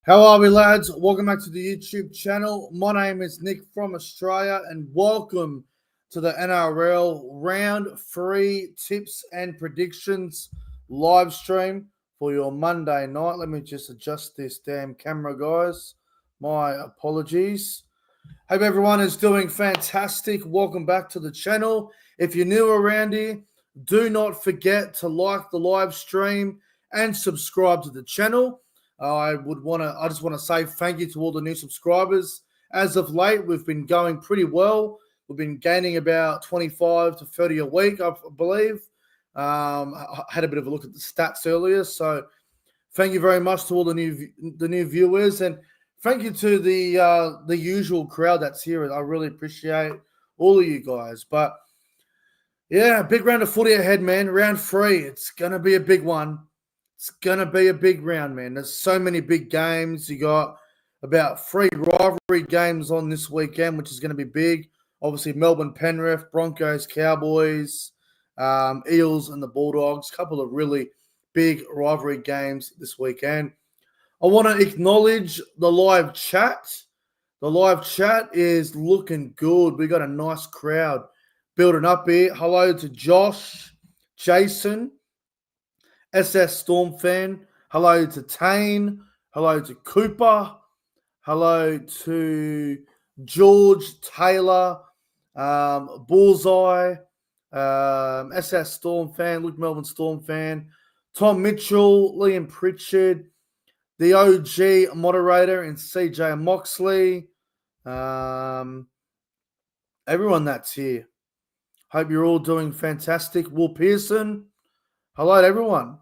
How are we, lads? Welcome back to the YouTube channel. My name is Nick from Australia, and welcome to the NRL Round 3 Tips and Predictions live stream for your Monday night. Let me just adjust this damn camera, guys. My apologies. Hope everyone is doing fantastic. Welcome back to the channel. If you're new around here, do not forget to like the live stream and subscribe to the channel. I just want to say thank you to all the new subscribers. As of late, we've been going pretty well. We've been gaining about 25 to 30 a week, I believe. I had a bit of a look at the stats earlier, so thank you very much to all the new viewers, and thank you to the usual crowd that's here. I really appreciate all of you guys. But yeah, big round of footy ahead, man. Round 3, it's gonna be a big one. It's going to be a big round, man. There's so many big games. You got about 3 rivalry games on this weekend, which is going to be big. Obviously, Melbourne, Penrith, Broncos, Cowboys, Eels, and the Bulldogs. A couple of really big rivalry games this weekend. I want to acknowledge the live chat. The live chat is looking good. We got a nice crowd building up here. Hello to Josh, Jason, SS Storm fan. Hello to Tane. Hello to Cooper. Hello to George Taylor. Bullseye. SS Storm fan. Luke Melbourne Storm fan. Tom Mitchell. Liam Pritchard. The OG moderator and CJ Moxley. Everyone that's here. Hope you're all doing fantastic. Will Pearson. Hello to everyone.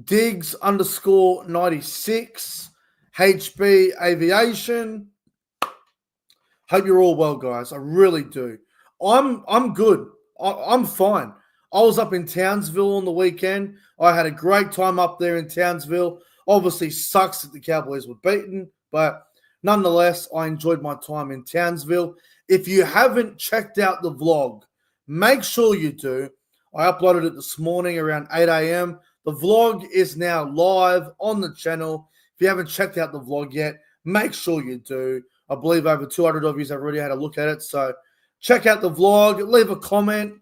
Diggs _96. HB Aviation. Hope you're all well, guys. I really do. I'm good. I'm fine. I was up in Townsville on the weekend. I had a great time up there in Townsville. Obviously, sucks that the Cowboys were beaten, but nonetheless, I enjoyed my time in Townsville. If you haven't checked out the vlog, make sure you do. I uploaded it this morning around 8 a.m. The vlog is now live on the channel. If you haven't checked out the vlog yet, make sure you do. I believe over 200 of you have already had a look at it. So check out the vlog, leave a comment,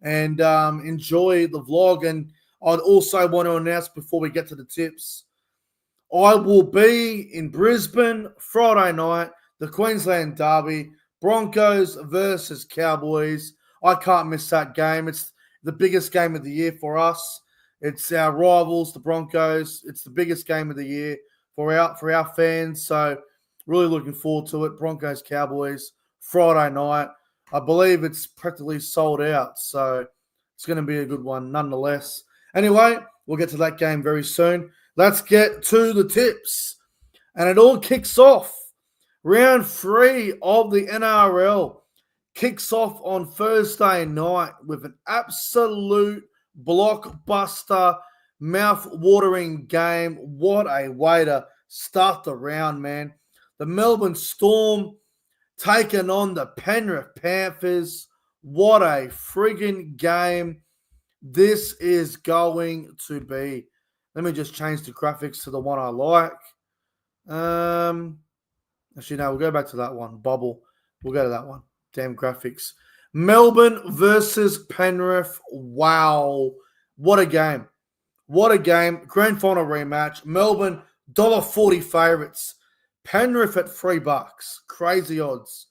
and enjoy the vlog. And I'd also want to announce before we get to the tips, I will be in Brisbane Friday night, the Queensland Derby, Broncos versus Cowboys. I can't miss that game. It's the biggest game of the year for us. It's our rivals, the Broncos. It's the biggest game of the year for our fans. So really looking forward to it. Broncos, Cowboys, Friday night. I believe it's practically sold out. So it's going to be a good one nonetheless. Anyway, we'll get to that game very soon. Let's get to the tips. And it all kicks off. Round 3 of the NRL kicks off on Thursday night with an absolute blockbuster, mouth-watering game. What a way to start the round, man. The Melbourne Storm taking on the Penrith Panthers. What a friggin' game this is going to be. Let me just change the graphics to the one I like. Actually, no, we'll go back to that one. Bubble. We'll go to that one. Damn graphics. Melbourne versus Penrith. Wow. What a game. What a game. Grand final rematch. Melbourne, $1.40 favourites. Penrith at $3. Crazy odds.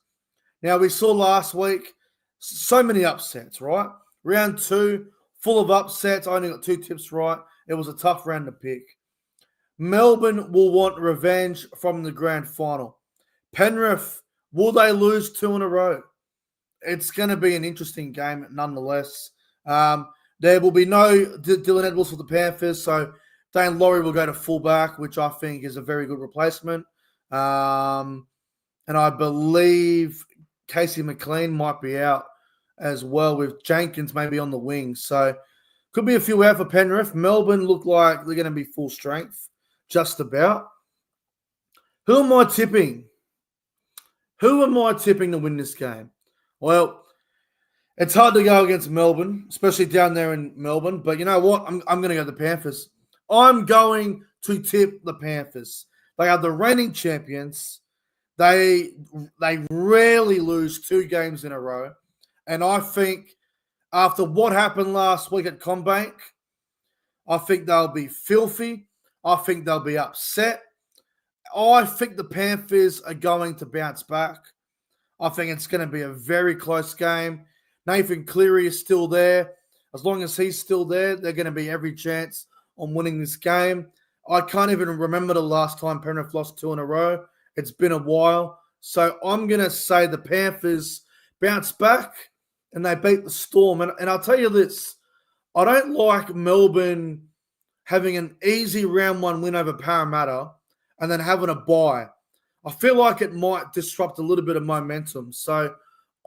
Now, we saw last week so many upsets, right? Round 2, full of upsets. I only got 2 tips right. It was a tough round to pick. Melbourne will want revenge from the grand final. Penrith, will they lose 2 in a row? It's going to be an interesting game nonetheless. There will be no Dylan Edwards for the Panthers, so Dane Laurie will go to fullback, which I think is a very good replacement. And I believe Casey McLean might be out as well, with Jenkins maybe on the wing. So could be a few out for Penrith. Melbourne look like they're going to be full strength, just about. Who am I tipping? Who am I tipping to win this game? Well, it's hard to go against Melbourne, especially down there in Melbourne. But you know what? I'm going to go the Panthers. I'm going to tip the Panthers. They are the reigning champions. They rarely lose 2 games in a row. And I think after what happened last week at CommBank, I think they'll be filthy. I think they'll be upset. I think the Panthers are going to bounce back. I think it's going to be a very close game. Nathan Cleary is still there. As long as he's still there, they're going to be every chance on winning this game. I can't even remember the last time Penrith lost 2 in a row. It's been a while. So I'm going to say the Panthers bounce back and they beat the Storm. And I'll tell you this, I don't like Melbourne having an easy round 1 win over Parramatta and then having a bye. I feel like it might disrupt a little bit of momentum. So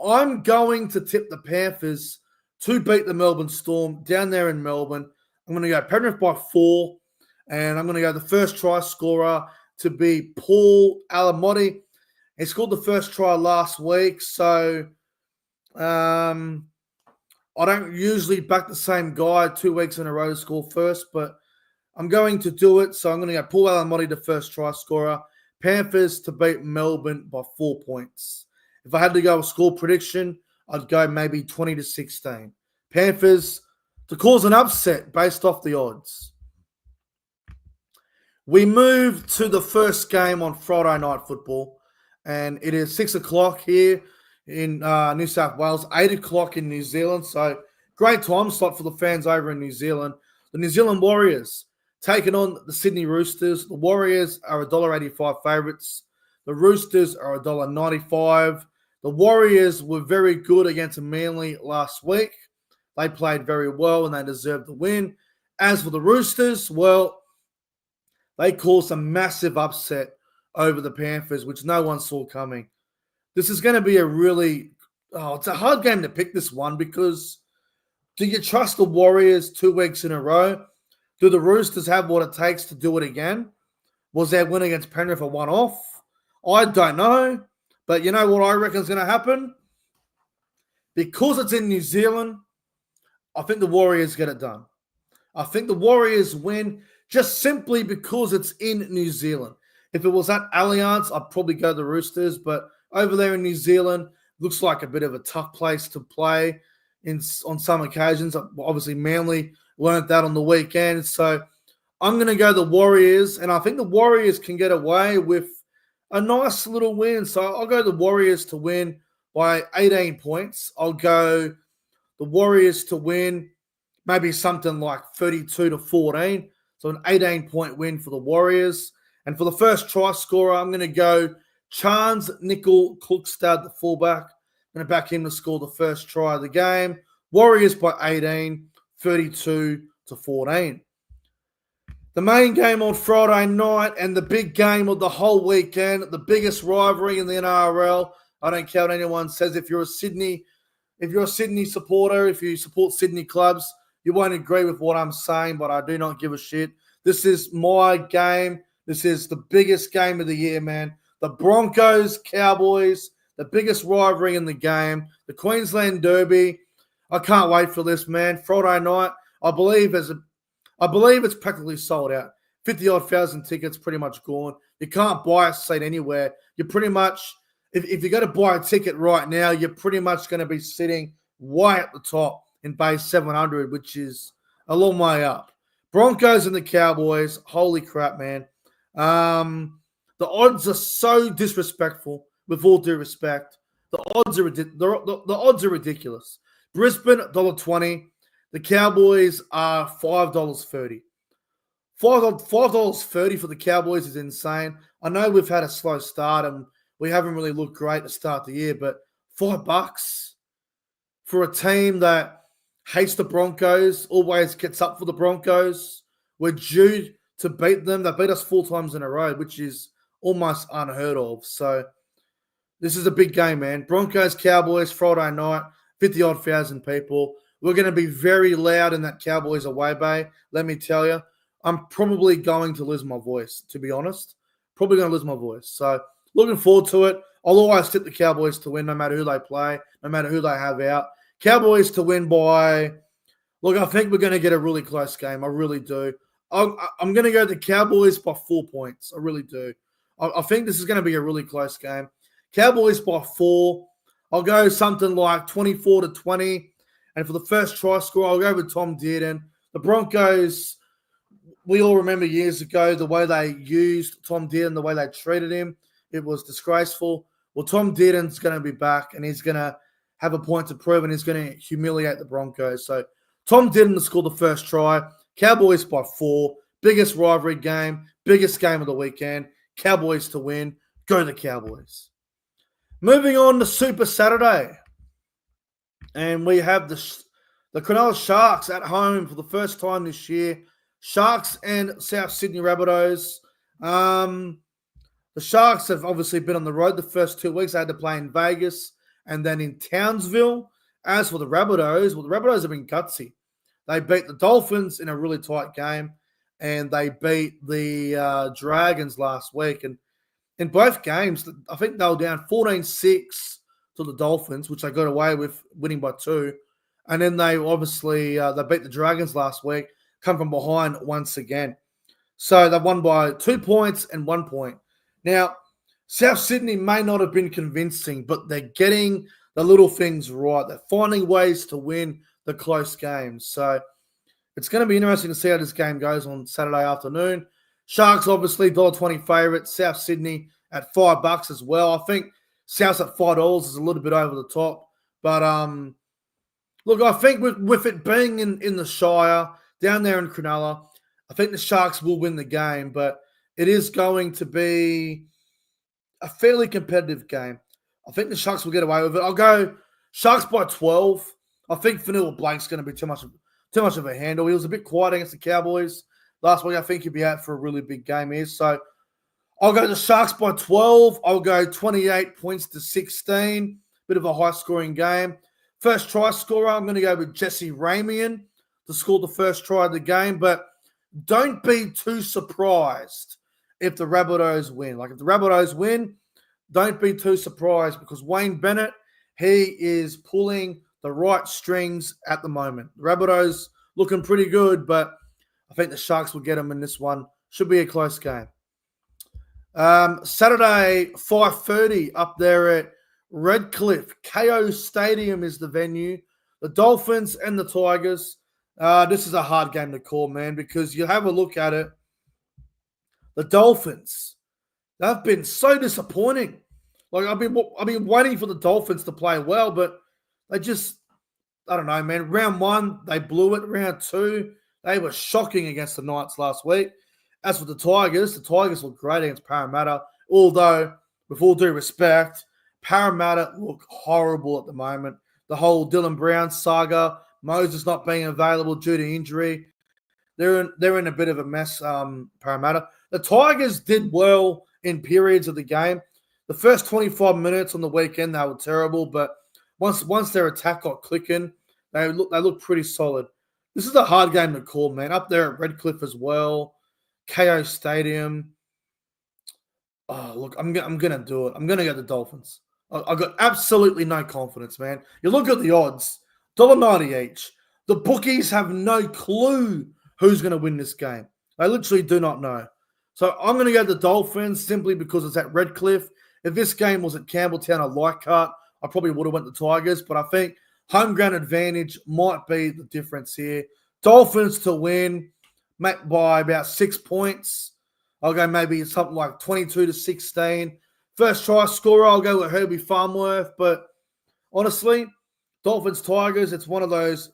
I'm going to tip the Panthers to beat the Melbourne Storm down there in Melbourne. I'm going to go Penrith by 4, and I'm going to go the first try scorer to be Paul Alamotti. He scored the first try last week, so I don't usually back the same guy 2 weeks in a row to score first, but I'm going to do it. So I'm going to go Paul Alamotti, the first try scorer. Panthers to beat Melbourne by 4 points. If I had to go a score prediction, I'd go maybe 20-16. Panthers to cause an upset based off the odds. We move to the first game on Friday Night Football, and it is 6 o'clock here in New South Wales, 8 o'clock in New Zealand. So great time slot for the fans over in New Zealand. The New Zealand Warriors taking on the Sydney Roosters. The Warriors are $1.85 favourites. The Roosters are $1.95. The Warriors were very good against Manly last week. They played very well and they deserved the win. As for the Roosters, well, they caused a massive upset over the Panthers, which no one saw coming. This is going to be it's a hard game to pick, this one, because do you trust the Warriors 2 weeks in a row? Do the Roosters have what it takes to do it again? Was their win against Penrith a one-off? I don't know. But you know what I reckon is going to happen? Because it's in New Zealand, I think the Warriors get it done. I think the Warriors win just simply because it's in New Zealand. If it was at Allianz, I'd probably go the Roosters. But over there in New Zealand, looks like a bit of a tough place to play on some occasions. Obviously, Manly learned that on the weekend. So I'm going to go the Warriors, and I think the Warriors can get away with a nice little win. So I'll go the Warriors to win by 18 points. I'll go the Warriors to win maybe something like 32-14. So an 18-point win for the Warriors. And for the first try scorer, I'm going to go Chance Nickel Klukstad, the fullback. I'm going to back him to score the first try of the game. Warriors by 18, 32-14. The main game on Friday night and the big game of the whole weekend, the biggest rivalry in the NRL. I don't care what anyone says. If you're a Sydney supporter, if you support Sydney clubs, you won't agree with what I'm saying, but I do not give a shit. This is my game. This is the biggest game of the year, man. The Broncos, Cowboys, the biggest rivalry in the game, the Queensland Derby. I can't wait for this, man. Friday night, I believe it's practically sold out. 50-odd thousand tickets pretty much gone. You can't buy a seat anywhere. You pretty much, if you go to buy a ticket right now, you're pretty much going to be sitting way at the top in base 700, which is a long way up. Broncos and the Cowboys, holy crap, man. The odds are so disrespectful, with all due respect. The odds are ridiculous. Brisbane, $1.20. The Cowboys are $5.30. $5.30 for the Cowboys is insane. I know we've had a slow start and we haven't really looked great to start the year, but $5 for a team that hates the Broncos, always gets up for the Broncos. We're due to beat them. They beat us 4 times in a row, which is almost unheard of. So this is a big game, man. Broncos, Cowboys, Friday night, 50-odd thousand people. We're going to be very loud in that Cowboys away bay. Let me tell you, I'm probably going to lose my voice, to be honest. Probably going to lose my voice. So looking forward to it. I'll always tip the Cowboys to win no matter who they play, no matter who they have out. Cowboys to win by, look, I think we're going to get a really close game. I really do. I'm going to go the Cowboys by 4 points. I really do. I think this is going to be a really close game. Cowboys by 4. I'll go something like 24-20. And for the first try score, I'll go with Tom Dearden. The Broncos, we all remember years ago the way they used Tom Dearden, the way they treated him. It was disgraceful. Well, Tom Dearden's going to be back, and he's going to have a point to prove, and he's going to humiliate the Broncos. So Tom Dearden to score the first try. Cowboys by 4. Biggest rivalry game. Biggest game of the weekend. Cowboys to win. Go the Cowboys. Moving on to Super Saturday. And we have the Cronulla Sharks at home for the first time this year. Sharks and South Sydney Rabbitohs. The Sharks have obviously been on the road the first 2 weeks. They had to play in Vegas and then in Townsville. As for the Rabbitohs, well, the Rabbitohs have been gutsy. They beat the Dolphins in a really tight game, and they beat the Dragons last week. And in both games, I think they were down 14-6 to the Dolphins, which they got away with winning by 2. And then they obviously they beat the Dragons last week, come from behind once again. So they won by 2 points and 1 point. Now, South Sydney may not have been convincing, but they're getting the little things right. They're finding ways to win the close games. So it's going to be interesting to see how this game goes on Saturday afternoon. Sharks, obviously, $1.20 favourite. South Sydney at $5 as well. I think South's at $5 is a little bit over the top. But, look, I think with it being in the Shire, down there in Cronulla, I think the Sharks will win the game. But it is going to be a fairly competitive game. I think the Sharks will get away with it. I'll go Sharks by 12. I think Fanua Blake's going to be too much of a handle. He was a bit quiet against the Cowboys last week. I think he'll be out for a really big game here. So I'll go the Sharks by 12. I'll go 28 points to 16. Bit of a high-scoring game. First try scorer, I'm going to go with Jesse Ramian to score the first try of the game. But don't be too surprised if the Rabbitohs win. Like, if the Rabbitohs win, don't be too surprised because Wayne Bennett, he is pulling the right strings at the moment. The Rabbitohs looking pretty good, but I think the Sharks will get them in this one. Should be a close game. Saturday, 5:30 up there at Redcliffe. KO Stadium is the venue. The Dolphins and the Tigers. This is a hard game to call, man, because you have a look at it. The Dolphins, they've been so disappointing. Like, I've been waiting for the Dolphins to play well, but they just, I don't know, man. Round 1, they blew it. Round 2, they were shocking against the Knights last week. As for the Tigers look great against Parramatta. Although, with all due respect, Parramatta look horrible at the moment. The whole Dylan Brown saga, Moses not being available due to injury. They're in a bit of a mess, Parramatta. The Tigers did well in periods of the game. The first 25 minutes on the weekend, they were terrible, but once their attack got clicking, they look pretty solid. This is a hard game to call, man. Up there at Redcliffe as well, KO Stadium. Oh, look, I'm gonna do it. I'm gonna go the Dolphins. I've got absolutely no confidence, man. You look at the odds, $1.90 each. The bookies have no clue who's going to win this game. They literally do not know. So I'm going to go the Dolphins simply because it's at Redcliffe. If this game was at Campbelltown or Leichhardt, I probably would have went the Tigers, but I think home ground advantage might be the difference here. Dolphins to win by about 6 points. I'll go maybe something like 22-16. First try scorer, I'll go with Herbie Farmworth, but honestly, Dolphins Tigers, it's one of those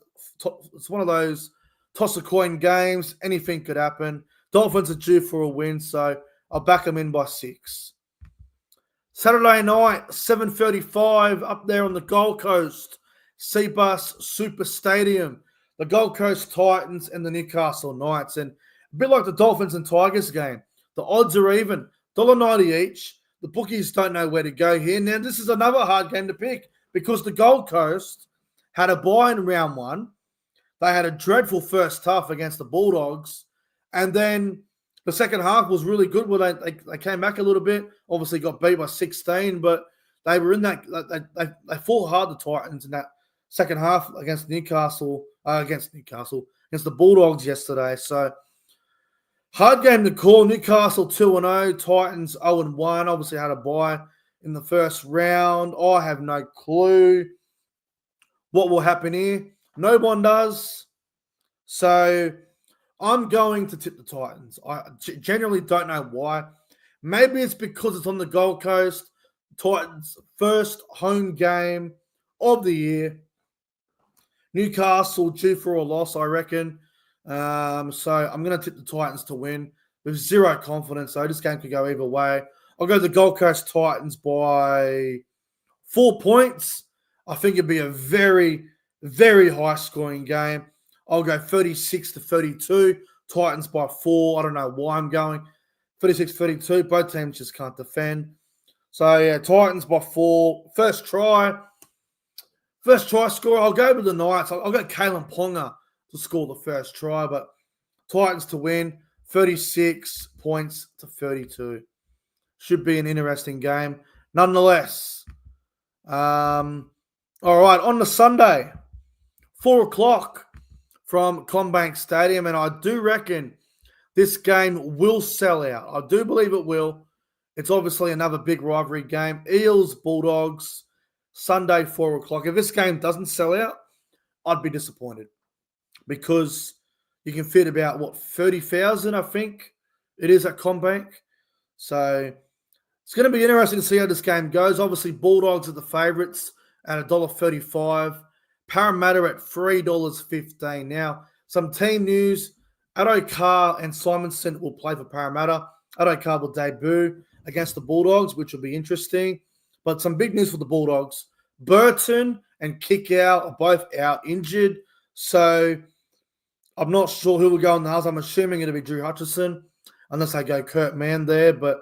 toss a coin games. Anything could happen. Dolphins are due for a win, so I'll back them in by 6. Saturday night, 7:35 up there on the Gold Coast, Cbus Super Stadium. The Gold Coast Titans and the Newcastle Knights, and a bit like the Dolphins and Tigers game, the odds are even, $1.90 each. The bookies don't know where to go here. Now, this is another hard game to pick because the Gold Coast had a bye in round 1. They had a dreadful first half against the Bulldogs. And then the second half was really good where they came back a little bit. Obviously got beat by 16, but they were in that – they fought hard, the Titans, in that second half against the Bulldogs yesterday. So Hard game to call. Newcastle 2-0, Titans 0-1. Obviously had a bye in the first round. I have no clue what will happen here. No one does. So I'm going to tip the Titans. I genuinely don't know why. Maybe it's because it's on the Gold Coast. Titans' first home game of the year. Newcastle due for a loss, I reckon. So I'm going to tip the Titans to win with zero confidence. So this game could go either way. I'll go the Gold Coast Titans by 4 points. I think it'd be a very, very high-scoring game. I'll go 36-32. Titans by 4. I don't know why I'm going 36-32. Both teams just can't defend. So, yeah, Titans by 4. First try scorer, I'll go with the Knights. I'll go Kalen Ponga to score the first try, but Titans to win 36 points to 32. Should be an interesting game. Nonetheless, all right, on the Sunday, 4 o'clock from CommBank Stadium, and I do reckon this game will sell out. I do believe it will. It's obviously another big rivalry game. Eels, Bulldogs, Sunday, 4 o'clock. If this game doesn't sell out, I'd be disappointed because you can fit about, 30,000, I think it is at CommBank. So it's going to be interesting to see how this game goes. Obviously, Bulldogs are the favourites at $1.35. Parramatta at $3.15. Now, some team news. Addo-Carr and Simonson will play for Parramatta. Addo-Carr will debut against the Bulldogs, which will be interesting. But some big news for the Bulldogs. Burton and Kickout are both out injured. So I'm not sure who will go in the house. I'm assuming it'll be Drew Hutchison, unless I go Kurt Mann there. But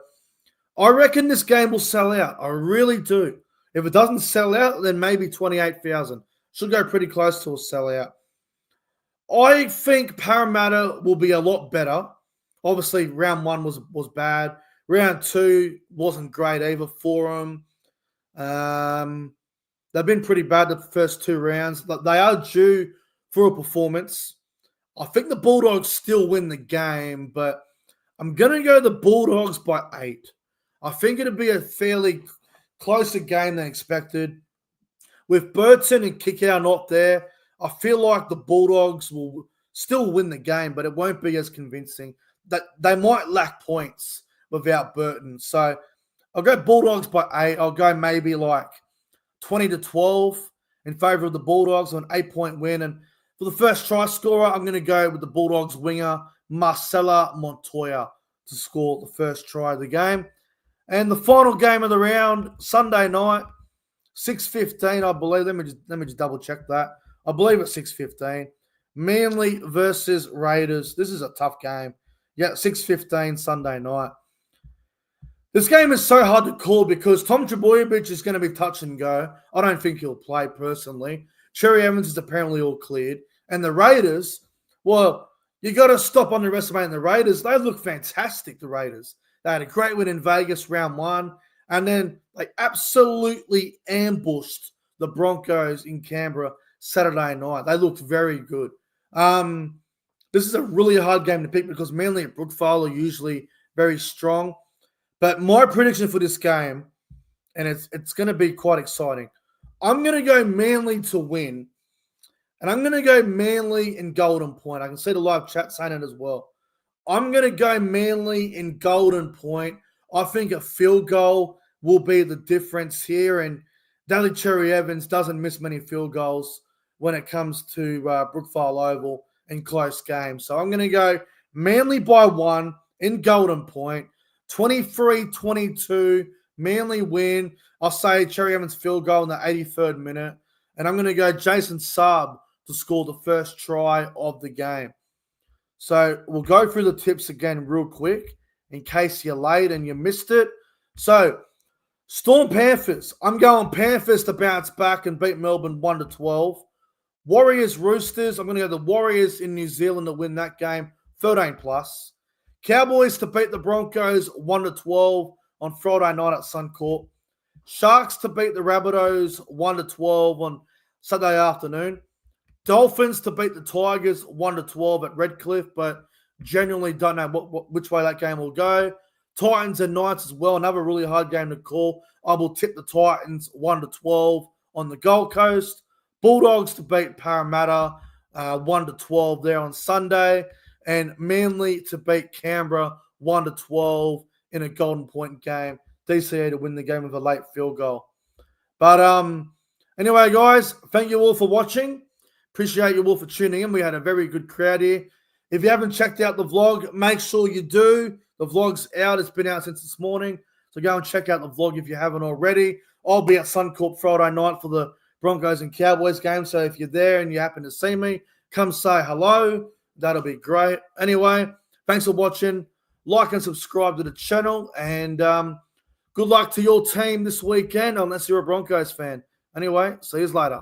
I reckon this game will sell out. I really do. If it doesn't sell out, then maybe 28,000. Should go pretty close to a sellout. I think Parramatta will be a lot better. Obviously, round 1 was bad. Round 2 wasn't great either for them. They've been pretty bad the first 2 rounds. They are due for a performance. I think the Bulldogs still win the game, but I'm going to go the Bulldogs by 8. I think it'll be a fairly closer game than expected. With Burton and Kickout not there, I feel like the Bulldogs will still win the game, but it won't be as convincing. That they might lack points without Burton. So I'll go Bulldogs by 8. I'll go maybe like 20-12 in favour of the Bulldogs on an 8-point win. And for the first try scorer, I'm going to go with the Bulldogs winger, Marcella Montoya, to score the first try of the game. And the final game of the round, Sunday night, 6:15, I believe. Let me just double check that. I believe it's 6:15. Manly versus Raiders. This is a tough game. Yeah, 6:15 Sunday night. This game is so hard to call because Tom Trbojevic is going to be touch and go. I don't think he'll play personally. Cherry Evans is apparently all cleared. And the Raiders, well, you got to stop underestimating the Raiders. They look fantastic, the Raiders. They had a great win in Vegas round 1. And then they absolutely ambushed the Broncos in Canberra Saturday night. They looked very good. This is a really hard game to pick because Manly and Brookvale are usually very strong. But my prediction for this game, and it's going to be quite exciting, I'm going to go Manly to win. And I'm going to go Manly in Golden Point. I can see the live chat saying it as well. I'm going to go Manly in Golden Point. I think a field goal will be the difference here. And Daly Cherry Evans doesn't miss many field goals when it comes to Brookvale Oval in close games. So I'm going to go Manly by 1 in Golden Point. 23-22, Manly win. I'll say Cherry Evans field goal in the 83rd minute. And I'm going to go Jason Saab to score the first try of the game. So we'll go through the tips again real quick in case you're late and you missed it. So Storm Panthers. I'm going Panthers to bounce back and beat Melbourne 1-12. Warriors Roosters. I'm going to go the Warriors in New Zealand to win that game 13+. Cowboys to beat the Broncos 1-12 on Friday night at Suncorp. Sharks to beat the Rabbitohs 1-12 on Saturday afternoon. Dolphins to beat the Tigers 1-12 at Redcliffe, but Genuinely don't know which way that game will go. Titans and Knights as well. Another really hard game to call. I will tip the Titans 1-12 on the Gold Coast. Bulldogs to beat Parramatta 1-12 there on Sunday. And Manly to beat Canberra 1-12 in a Golden Point game. DCA to win the game with a late field goal. But anyway, guys, thank you all for watching. Appreciate you all for tuning in. We had a very good crowd here. If you haven't checked out the vlog, make sure you do. The vlog's out. It's been out since this morning. So go and check out the vlog if you haven't already. I'll be at Suncorp Friday night for the Broncos and Cowboys game. So if you're there and you happen to see me, come say hello. That'll be great. Anyway, thanks for watching. Like and subscribe to the channel. And good luck to your team this weekend, unless you're a Broncos fan. Anyway, see you later.